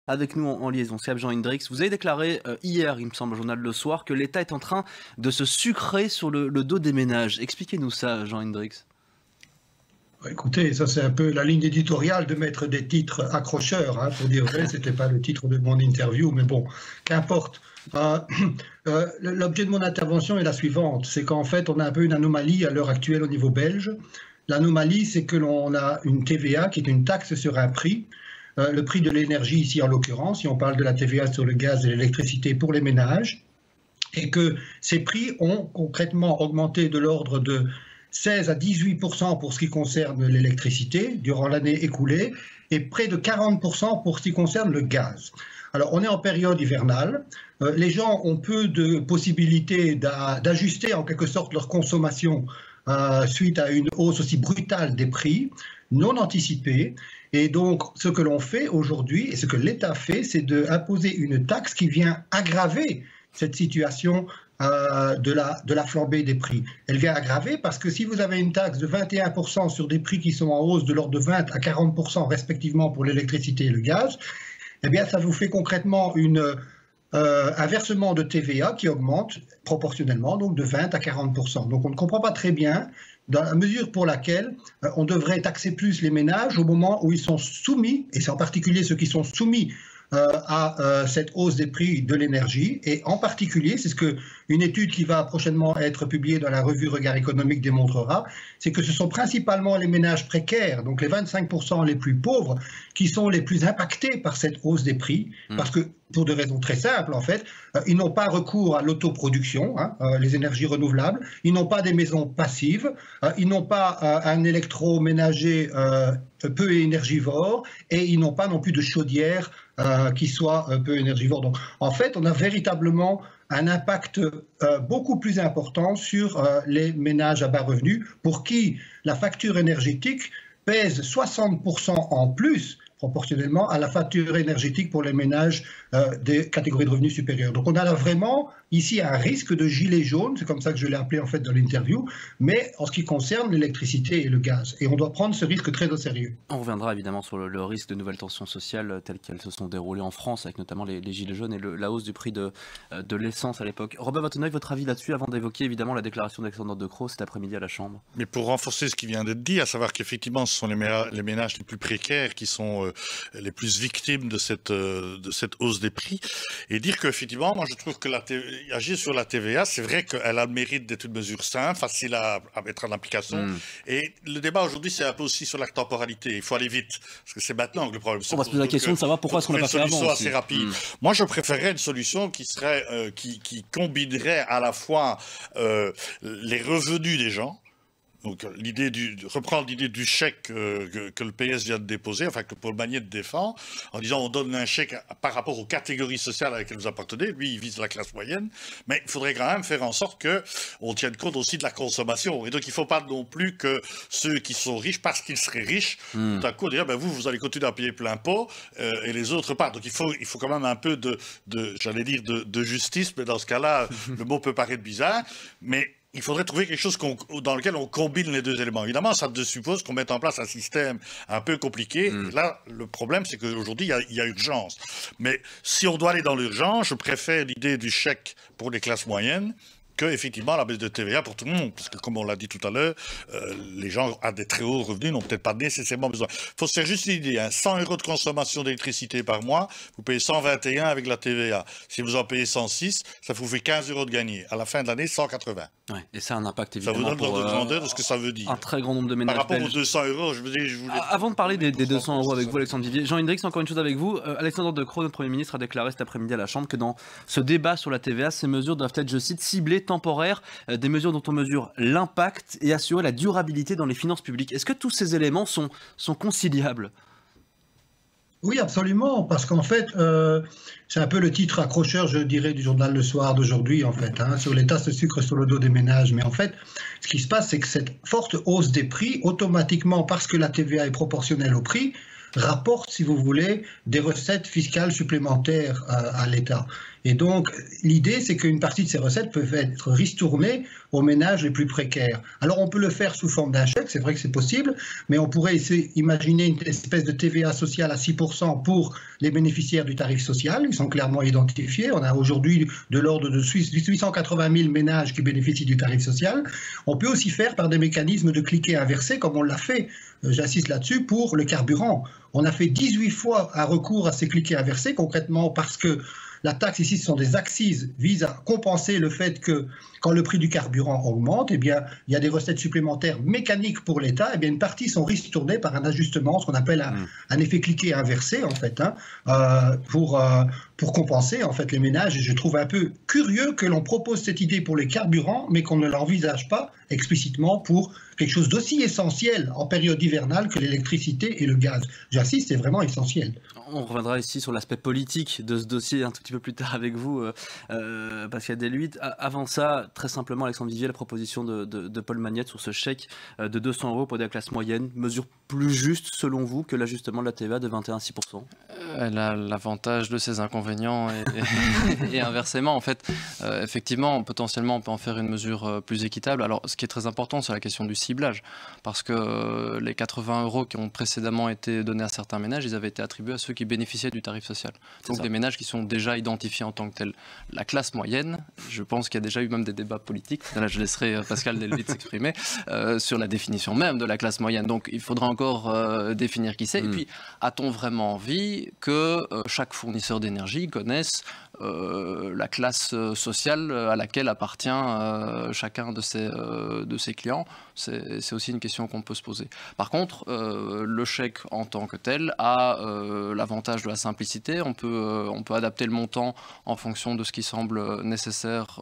Avec nous en liaison, c'est Jean Hendrix. Vous avez déclaré hier, il me semble, au journal Le Soir, que l'État est en train de se sucrer sur le dos des ménages. Expliquez-nous ça, Jean Hendrix. Écoutez, ça c'est un peu la ligne éditoriale de mettre des titres accrocheurs. Hein, pour dire vrai, ce n'était pas le titre de mon interview, mais bon, qu'importe. L'objet de mon intervention est la suivante. C'est qu'en fait, on a un peu une anomalie à l'heure actuelle au niveau belge. L'anomalie, c'est que l'on a une TVA qui est une taxe sur un prix. Le prix de l'énergie ici en l'occurrence, si on parle de la TVA sur le gaz et l'électricité pour les ménages, et que ces prix ont concrètement augmenté de l'ordre de 16 à 18% pour ce qui concerne l'électricité durant l'année écoulée, et près de 40% pour ce qui concerne le gaz. Alors on est en période hivernale, les gens ont peu de possibilités d'ajuster en quelque sorte leur consommation suite à une hausse aussi brutale des prix, non anticipée. Et donc, ce que l'on fait aujourd'hui, et ce que l'État fait, c'est d'imposer une taxe qui vient aggraver cette situation de la flambée des prix. Elle vient aggraver parce que si vous avez une taxe de 21% sur des prix qui sont en hausse de l'ordre de 20 à 40% respectivement pour l'électricité et le gaz, eh bien, ça vous fait concrètement un versement de TVA qui augmente proportionnellement, donc de 20 à 40%. Donc, on ne comprend pas très bien dans la mesure pour laquelle on devrait taxer plus les ménages au moment où ils sont soumis, et c'est en particulier ceux qui sont soumis à cette hausse des prix de l'énergie. Et en particulier, c'est ce qu'une étude qui va prochainement être publiée dans la revue Regard économique démontrera, c'est que ce sont principalement les ménages précaires, donc les 25% les plus pauvres, qui sont les plus impactés par cette hausse des prix, parce que pour des raisons très simples, en fait, ils n'ont pas recours à l'autoproduction, les énergies renouvelables, ils n'ont pas des maisons passives, ils n'ont pas un électroménager peu énergivore, et ils n'ont pas non plus de chaudière qui soit peu énergivore. Donc, en fait, on a véritablement un impact beaucoup plus important sur les ménages à bas revenus, pour qui la facture énergétique pèse 60% en plus proportionnellement à la facture énergétique pour les ménages des catégories de revenus supérieurs. Donc on a là vraiment ici un risque de gilet jaune, c'est comme ça que je l'ai appelé en fait dans l'interview, mais en ce qui concerne l'électricité et le gaz. Et on doit prendre ce risque très au sérieux. On reviendra évidemment sur le risque de nouvelles tensions sociales telles qu'elles se sont déroulées en France, avec notamment les gilets jaunes et la hausse du prix de l'essence à l'époque. Robert Watteneuil, votre avis là-dessus, avant d'évoquer évidemment la déclaration d'Alexandre De Croo cet après-midi à la Chambre? Mais pour renforcer ce qui vient d'être dit, à savoir qu'effectivement ce sont les ménages les plus précaires qui sont les plus victimes de cette hausse des prix, et dire qu'effectivement, moi je trouve que agir sur la TVA, c'est vrai qu'elle a le mérite d'être une mesure simple, facile à mettre en application, et le débat aujourd'hui c'est un peu aussi sur la temporalité, il faut aller vite, parce que c'est maintenant que le problème se pose. On va se poser la question de savoir pourquoi est-ce qu'on l'a pas fait avant. Une solution assez rapide. Moi je préférerais une solution qui serait, qui combinerait à la fois les revenus des gens. Donc reprendre l'idée du chèque que le PS vient de déposer, enfin que Paul Magnette défend, en disant on donne un chèque par rapport aux catégories sociales à laquelle vous appartenez. Lui, il vise la classe moyenne, mais il faudrait quand même faire en sorte qu'on tienne compte aussi de la consommation. Et donc il ne faut pas non plus que ceux qui sont riches, parce qu'ils seraient riches, tout à coup dire ben vous allez continuer à payer plein pot et les autres pas. Donc il faut quand même un peu j'allais dire de justice, mais dans ce cas-là, le mot peut paraître bizarre, mais il faudrait trouver quelque chose dans lequel on combine les deux éléments. Évidemment, ça suppose qu'on mette en place un système un peu compliqué. Là, le problème, c'est qu'aujourd'hui, il y a urgence. Mais si on doit aller dans l'urgence, je préfère l'idée du chèque pour les classes moyennes que, effectivement, la baisse de TVA pour tout le monde. Parce que, comme on l'a dit tout à l'heure, les gens à des très hauts revenus n'ont peut-être pas nécessairement besoin. Il faut se faire juste l'idée, 100 € de consommation d'électricité par mois, vous payez 121 avec la TVA. Si vous en payez 106, ça vous fait 15 € de gagné. À la fin de l'année, 180. Ouais, et ça a un impact évidemment. Ça vous donne l'ordre de grandeur de ce que ça veut dire. Un très grand nombre de ménages. Par rapport belges. aux 200 €, je voulais... Avant de parler des 200 € avec vous, Alexandre Vivier, Jean Hendrix, encore une chose avec vous. Alexandre De Croo, notre Premier ministre, a déclaré cet après-midi à la Chambre que dans ce débat sur la TVA, ces mesures doivent être, je cite, ciblées, temporaires, des mesures dont on mesure l'impact et assurer la durabilité dans les finances publiques. Est-ce que tous ces éléments sont conciliables ? Oui, absolument, parce qu'en fait, c'est un peu le titre accrocheur, je dirais, du journal Le Soir d'aujourd'hui, en fait, sur l'État se sucre sur le dos des ménages. Mais en fait, ce qui se passe, c'est que cette forte hausse des prix, automatiquement, parce que la TVA est proportionnelle au prix, rapporte, si vous voulez, des recettes fiscales supplémentaires à l'État. Et donc, l'idée, c'est qu'une partie de ces recettes peuvent être ristournées aux ménages les plus précaires. Alors, on peut le faire sous forme d'un chèque, c'est vrai que c'est possible, mais on pourrait imaginer une espèce de TVA sociale à 6% pour les bénéficiaires du tarif social. Ils sont clairement identifiés. On a aujourd'hui de l'ordre de 880 000 ménages qui bénéficient du tarif social. On peut aussi faire par des mécanismes de cliquet inversé, comme on l'a fait, j'insiste là-dessus, pour le carburant. On a fait 18 fois un recours à ces cliquets inversés, concrètement parce que la taxe ici, ce sont des accises, vise à compenser le fait que quand le prix du carburant augmente, eh bien, il y a des recettes supplémentaires mécaniques pour l'État. Eh bien, une partie sont ristournées par un ajustement, ce qu'on appelle un effet cliquet inversé, en fait, pour compenser en fait les ménages. Et je trouve un peu curieux que l'on propose cette idée pour les carburants, mais qu'on ne l'envisage pas explicitement pour quelque chose d'aussi essentiel en période hivernale que l'électricité et le gaz. J'insiste, c'est vraiment essentiel. On reviendra ici sur l'aspect politique de ce dossier un tout petit peu plus tard avec vous, Pascal Deluit. Avant ça, très simplement, Alexandre Vivier, la proposition de Paul Magnette sur ce chèque de 200 € pour la classe moyenne, mesure plus juste selon vous que l'ajustement de la TVA de 21,6%? Elle a l'avantage de ses inconvénients et inversement. En fait, effectivement, potentiellement, on peut en faire une mesure plus équitable. Alors, ce qui est très important, c'est la question du ciblage. Parce que les 80 € qui ont précédemment été donnés à certains ménages, ils avaient été attribués à ceux qui bénéficiaient du tarif social. Donc des ménages qui sont déjà identifiés en tant que tels. La classe moyenne, je pense qu'il y a déjà eu même des débats politiques. Là, je laisserai Pascal Deluit s'exprimer sur la définition même de la classe moyenne. Donc, il faudra encore définir qui c'est. Et puis, a-t-on vraiment envie que chaque fournisseur d'énergie connaisse la classe sociale à laquelle appartient chacun de ses clients? C'est aussi une question qu'on peut se poser. Par contre, le chèque en tant que tel a l'avantage de la simplicité. On peut adapter le montant en fonction de ce qui semble nécessaire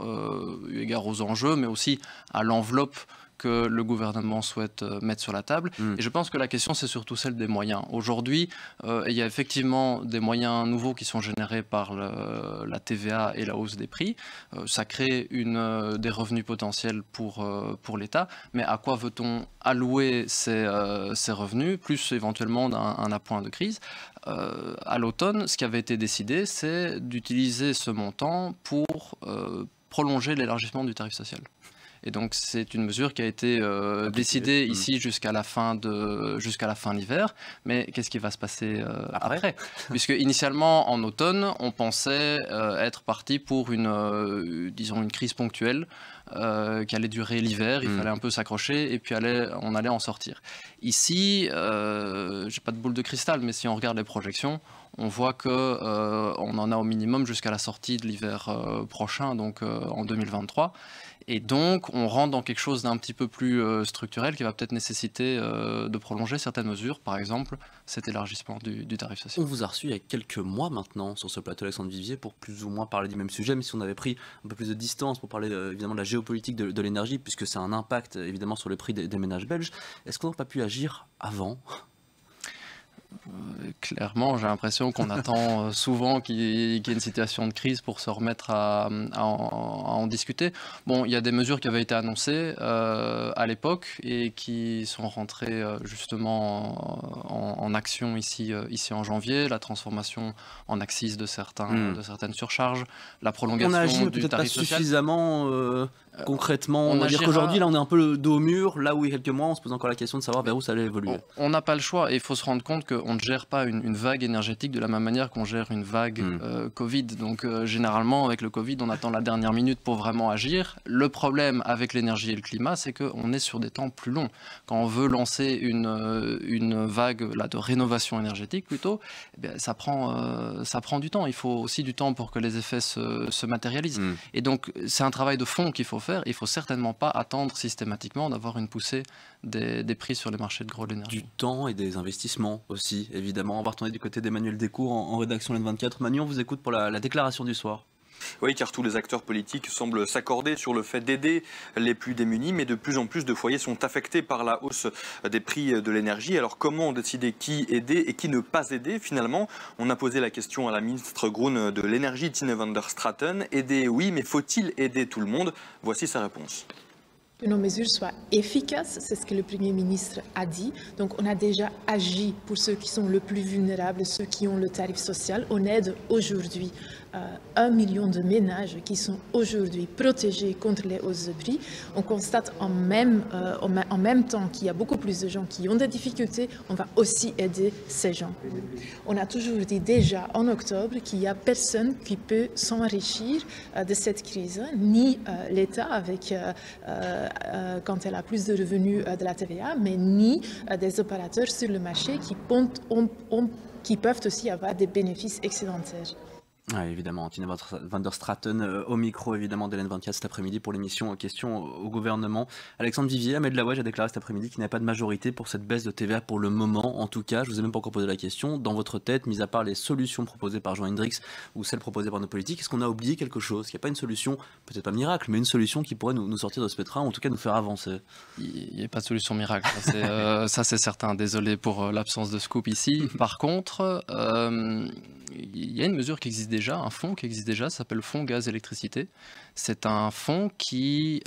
eu égard aux enjeux, mais aussi à l'enveloppe que le gouvernement souhaite mettre sur la table. Et je pense que la question, c'est surtout celle des moyens. Aujourd'hui, il y a effectivement des moyens nouveaux qui sont générés par la TVA et la hausse des prix. Ça crée des revenus potentiels pour l'État. Mais à quoi veut-on allouer ces revenus, plus éventuellement un appoint de crise? À l'automne, ce qui avait été décidé, c'est d'utiliser ce montant pour prolonger l'élargissement du tarif social. Et donc c'est une mesure qui a été décidée ici jusqu'à la fin de l'hiver. Mais qu'est-ce qui va se passer après? Puisque initialement en automne, on pensait être parti pour disons une crise ponctuelle qui allait durer l'hiver. Il fallait un peu s'accrocher et puis on allait en sortir. Ici, j'ai pas de boule de cristal, mais si on regarde les projections, on voit qu'on en a au minimum jusqu'à la sortie de l'hiver prochain, donc en 2023. Et donc, on rentre dans quelque chose d'un petit peu plus structurel qui va peut-être nécessiter de prolonger certaines mesures, par exemple cet élargissement du tarif social. On vous a reçu il y a quelques mois maintenant sur ce plateau, Alexandre Vivier, pour plus ou moins parler du même sujet, mais si on avait pris un peu plus de distance pour parler évidemment de la géopolitique de l'énergie, puisque ça a un impact évidemment sur le prix des ménages belges, est-ce qu'on n'a pas pu agir avant ? Clairement, j'ai l'impression qu'on attend souvent qu'il y ait une situation de crise pour se remettre à en discuter. Bon, il y a des mesures qui avaient été annoncées à l'époque et qui sont rentrées justement en action ici en janvier. La transformation en accises de certaines surcharges, la prolongation on agit du tarif social. Suffisamment concrètement, on va dire qu'aujourd'hui, là, on est un peu le dos au mur. Là où il y a quelques mois, on se pose encore la question de savoir vers où ça allait évoluer. On n'a pas le choix et il faut se rendre compte qu'on ne gère pas une vague énergétique de la même manière qu'on gère une vague Covid. Donc généralement, avec le Covid, on attend la dernière minute pour vraiment agir. Le problème avec l'énergie et le climat, c'est qu'on est sur des temps plus longs. Quand on veut lancer une vague de rénovation énergétique plutôt, eh bien, ça prend du temps. Il faut aussi du temps pour que les effets se matérialisent. Et donc, c'est un travail de fond qu'il faut faire. Il ne faut certainement pas attendre systématiquement d'avoir une poussée des prix sur les marchés de gros de l'énergie. Du temps et des investissements aussi, évidemment. On va retourner du côté d'Emmanuel Descours en rédaction N24. Manu, on vous écoute pour la déclaration du soir. Oui, car tous les acteurs politiques semblent s'accorder sur le fait d'aider les plus démunis, mais de plus en plus de foyers sont affectés par la hausse des prix de l'énergie. Alors comment décider qui aider et qui ne pas aider finalement? On a posé la question à la ministre Groen de l'énergie, Tine van der Straten. Aider, oui, mais faut-il aider tout le monde? Voici sa réponse. Que nos mesures soient efficaces, c'est ce que le Premier ministre a dit. Donc on a déjà agi pour ceux qui sont le plus vulnérables, ceux qui ont le tarif social. On aide aujourd'hui 1 million de ménages qui sont aujourd'hui protégés contre les hausses de prix. On constate en même temps qu'il y a beaucoup plus de gens qui ont des difficultés. On va aussi aider ces gens. On a toujours dit déjà en octobre qu'il n'y a personne qui peut s'enrichir de cette crise, ni l'État avec quand elle a plus de revenus de la TVA, mais ni des opérateurs sur le marché qui peuvent aussi avoir des bénéfices excédentaires. Ouais, évidemment, Tina van der Straten au micro évidemment d'Hélène 24 cet après-midi pour l'émission Questions au gouvernement. Alexandre Vivier, Ahmed Laouedj a déclaré cet après-midi qu'il n'y a pas de majorité pour cette baisse de TVA pour le moment. En tout cas, je vous ai même pas encore posé la question. Dans votre tête, mis à part les solutions proposées par Jean Hendricks ou celles proposées par nos politiques, est-ce qu'on a oublié quelque chose? Qu'il n'y a pas une solution, peut-être pas miracle, mais une solution qui pourrait nous sortir de ce pétrin, ou en tout cas nous faire avancer? Il n'y a pas de solution miracle, ça c'est certain. Désolé pour l'absence de scoop ici. Par contre, il y a une mesure qui existe déjà, un fonds qui existe déjà, ça s'appelle le Fonds Gaz-Électricité. C'est un fonds qui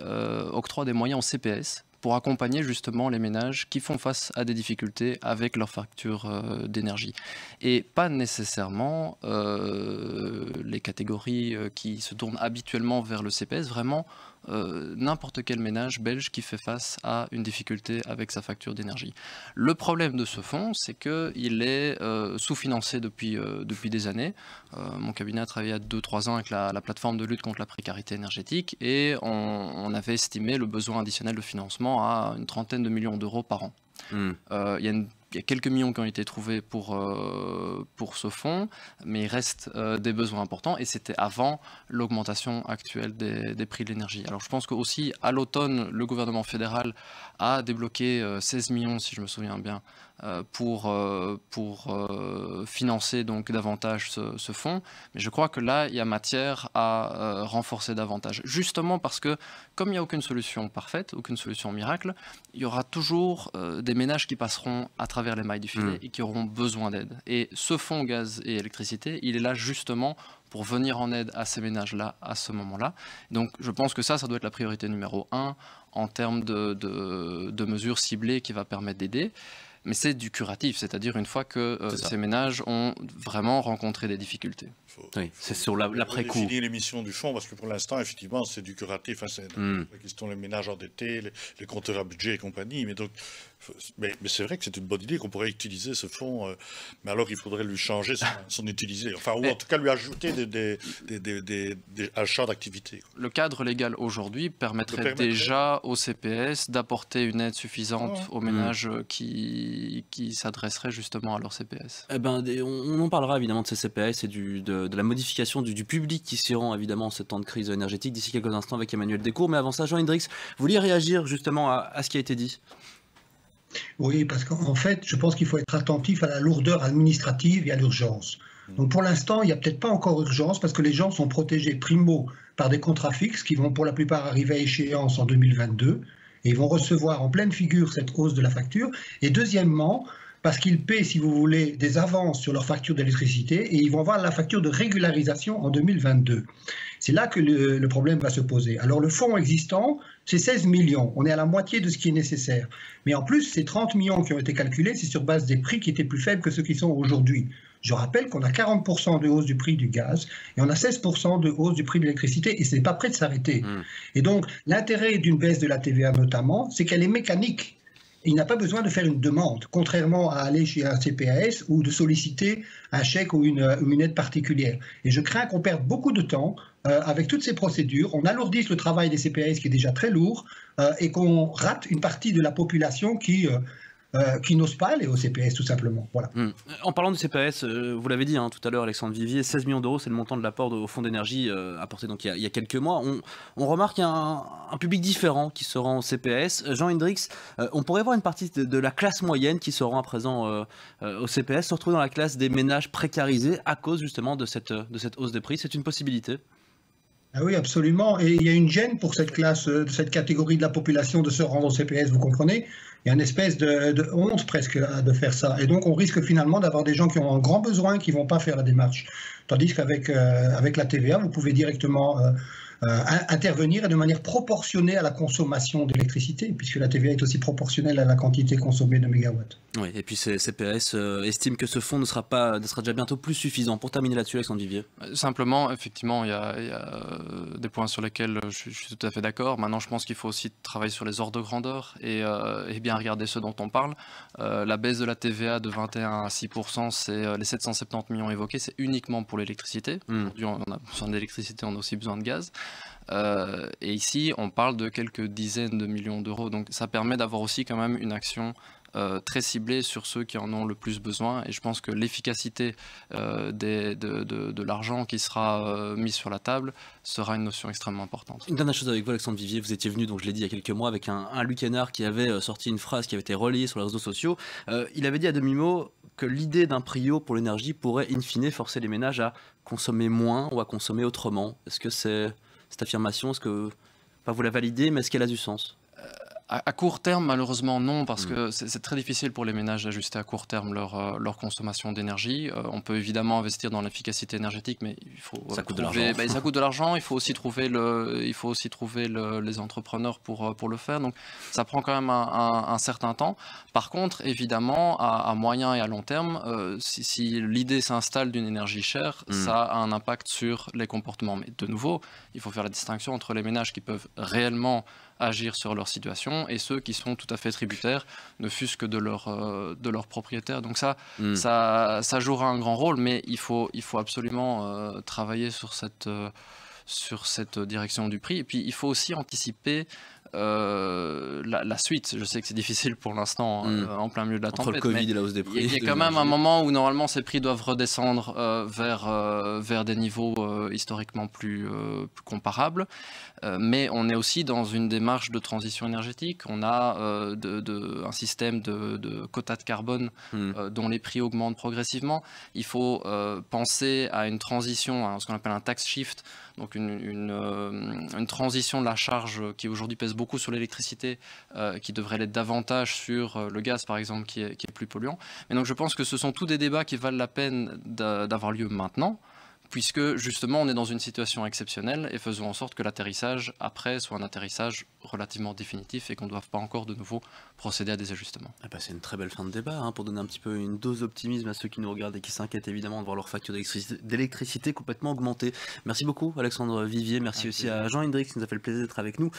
octroie des moyens au CPS pour accompagner justement les ménages qui font face à des difficultés avec leur facture d'énergie. Et pas nécessairement les catégories qui se tournent habituellement vers le CPS, vraiment n'importe quel ménage belge qui fait face à une difficulté avec sa facture d'énergie. Le problème de ce fonds, c'est qu'il est sous-financé depuis des années. Mon cabinet a travaillé il y a 2-3 ans avec la plateforme de lutte contre la précarité énergétique et on avait estimé le besoin additionnel de financement à une trentaine de millions d'euros par an. Il y a quelques millions qui ont été trouvés pour ce fonds, mais il reste des besoins importants et c'était avant l'augmentation actuelle des prix de l'énergie. Alors je pense qu'aussi à l'automne, le gouvernement fédéral a débloqué 16 millions, si je me souviens bien, pour financer donc davantage ce fonds. Mais je crois que là, il y a matière à renforcer davantage. Justement parce que, comme il n'y a aucune solution parfaite, aucune solution miracle, il y aura toujours des ménages qui passeront à travers les mailles du filet et qui auront besoin d'aide. Et ce fonds gaz et électricité, il est là justement pour venir en aide à ces ménages-là à ce moment-là. Donc je pense que ça doit être la priorité numéro 1 en termes de mesures ciblées qui va permettre d'aider. Mais c'est du curatif, c'est-à-dire une fois que ces ménages ont vraiment rencontré des difficultés. Oui, c'est sur l'après-coup. Il faut définir les missions du fonds, parce que pour l'instant, effectivement, c'est du curatif. Hein, c'est la question des ménages endettés, les compteurs à budget et compagnie. Mais, donc, mais c'est vrai que c'est une bonne idée qu'on pourrait utiliser ce fonds, mais alors il faudrait lui changer son utilisé. Enfin, ou en tout cas lui ajouter un champ d'activité. Le cadre légal aujourd'hui permettrait déjà au CPS d'apporter une aide suffisante aux ménages qui s'adresseraient justement à leur CPS. Eh ben, on en parlera évidemment de ces CPS et de la modification du public qui s'y rend évidemment en ce temps de crise énergétique d'ici quelques instants avec Emmanuel Descours. Mais avant ça, Jean Hendricks, vous vouliez réagir justement à ce qui a été dit? Oui, parce qu'en fait, je pense qu'il faut être attentif à la lourdeur administrative et à l'urgence. Donc pour l'instant, il n'y a peut-être pas encore urgence parce que les gens sont protégés primo par des contrats fixes qui vont pour la plupart arriver à échéance en 2022 et ils vont recevoir en pleine figure cette hausse de la facture. Et deuxièmement, parce qu'ils paient, si vous voulez, des avances sur leur facture d'électricité et ils vont avoir la facture de régularisation en 2022. C'est là que le problème va se poser. Alors le fonds existant, c'est 16 millions. On est à la moitié de ce qui est nécessaire. Mais en plus, ces 30 millions qui ont été calculés, c'est sur base des prix qui étaient plus faibles que ceux qui sont aujourd'hui. Je rappelle qu'on a 40% de hausse du prix du gaz et on a 16% de hausse du prix de l'électricité et ce n'est pas prêt de s'arrêter. Et donc, l'intérêt d'une baisse de la TVA notamment, c'est qu'elle est mécanique. Il n'a pas besoin de faire une demande, contrairement à aller chez un CPAS ou de solliciter un chèque ou une aide particulière. Et je crains qu'on perde beaucoup de temps avec toutes ces procédures, on alourdisse le travail des CPAS qui est déjà très lourd et qu'on rate une partie de la population qui n'ose pas aller au CPS tout simplement. Voilà. En parlant du CPS, vous l'avez dit tout à l'heure Alexandre Vivier, 16 millions d'euros c'est le montant de l'apport au fonds d'énergie apporté donc il y a quelques mois. On remarque un public différent qui se rend au CPS. Jean Hendricks, on pourrait voir une partie de la classe moyenne qui se rend à présent au CPS se retrouver dans la classe des ménages précarisés à cause justement de cette hausse des prix. C'est une possibilité? Ah oui, absolument. Et il y a une gêne pour cette classe, de cette catégorie de la population de se rendre au CPS, vous comprenez? Il y a une espèce de honte presque de faire ça. Et donc on risque finalement d'avoir des gens qui ont un grand besoin qui ne vont pas faire la démarche. Tandis qu'avec la TVA, vous pouvez directement intervenir de manière proportionnée à la consommation d'électricité, puisque la TVA est aussi proportionnelle à la quantité consommée de mégawatts. Oui, et puis CPS estime que ce fonds ne sera déjà bientôt plus suffisant. Pour terminer là-dessus, Alexandre Vivier. Simplement, effectivement, il y a des points sur lesquels je suis tout à fait d'accord. Maintenant, je pense qu'il faut aussi travailler sur les ordres de grandeur et bien regarder ce dont on parle. La baisse de la TVA de 21 à 6%, c'est les 770 millions évoqués, c'est uniquement pour l'électricité. Aujourd'hui, on a besoin d'électricité, on a aussi besoin de gaz. Et ici, on parle de quelques dizaines de millions d'euros. Donc, ça permet d'avoir aussi quand même une action très ciblée sur ceux qui en ont le plus besoin, et je pense que l'efficacité de l'argent qui sera mis sur la table sera une notion extrêmement importante. Une dernière chose avec vous, Alexandre Vivier, vous étiez venu, donc je l'ai dit il y a quelques mois, avec un Luc Hénard qui avait sorti une phrase qui avait été relayée sur les réseaux sociaux. Il avait dit à demi-mot que l'idée d'un prix haut pour l'énergie pourrait in fine forcer les ménages à consommer moins ou à consommer autrement. Est-ce que cette affirmation, est-ce que vous la validez, mais est-ce qu'elle a du sens ? À court terme, malheureusement, non, parce que c'est très difficile pour les ménages d'ajuster à court terme leur consommation d'énergie. On peut évidemment investir dans l'efficacité énergétique, mais il faut ça coûte de l'argent. Ça coûte de l'argent. Il faut aussi trouver les entrepreneurs pour le faire. Donc, ça prend quand même un certain temps. Par contre, évidemment, à moyen et à long terme, si l'idée s'installe d'une énergie chère, ça a un impact sur les comportements. Mais de nouveau, il faut faire la distinction entre les ménages qui peuvent réellement agir sur leur situation et ceux qui sont tout à fait tributaires, ne fût-ce que de leur propriétaire. Donc ça jouera un grand rôle, mais il faut absolument travailler sur cette direction du prix. Et puis il faut aussi anticiper la suite. Je sais que c'est difficile pour l'instant, en plein milieu de la tempête. Entre le Covid et la hausse des prix. Il y a quand même un moment où normalement ces prix doivent redescendre vers des niveaux historiquement plus comparables. Mais on est aussi dans une démarche de transition énergétique. On a un système de quotas de carbone dont les prix augmentent progressivement. Il faut penser à une transition, à ce qu'on appelle un tax shift, donc une transition de la charge qui aujourd'hui pèse beaucoup sur l'électricité, qui devrait l'être davantage sur le gaz par exemple, qui est plus polluant. Mais donc je pense que ce sont tous des débats qui valent la peine d'avoir lieu maintenant, puisque justement on est dans une situation exceptionnelle, et faisons en sorte que l'atterrissage après soit un atterrissage relativement définitif et qu'on ne doive pas encore de nouveau procéder à des ajustements. C'est une très belle fin de débat, pour donner un petit peu une dose d'optimisme à ceux qui nous regardent et qui s'inquiètent évidemment de voir leur facture d'électricité complètement augmenter. Merci beaucoup Alexandre Vivier, merci aussi à Jean Hendrix qui nous a fait le plaisir d'être avec nous.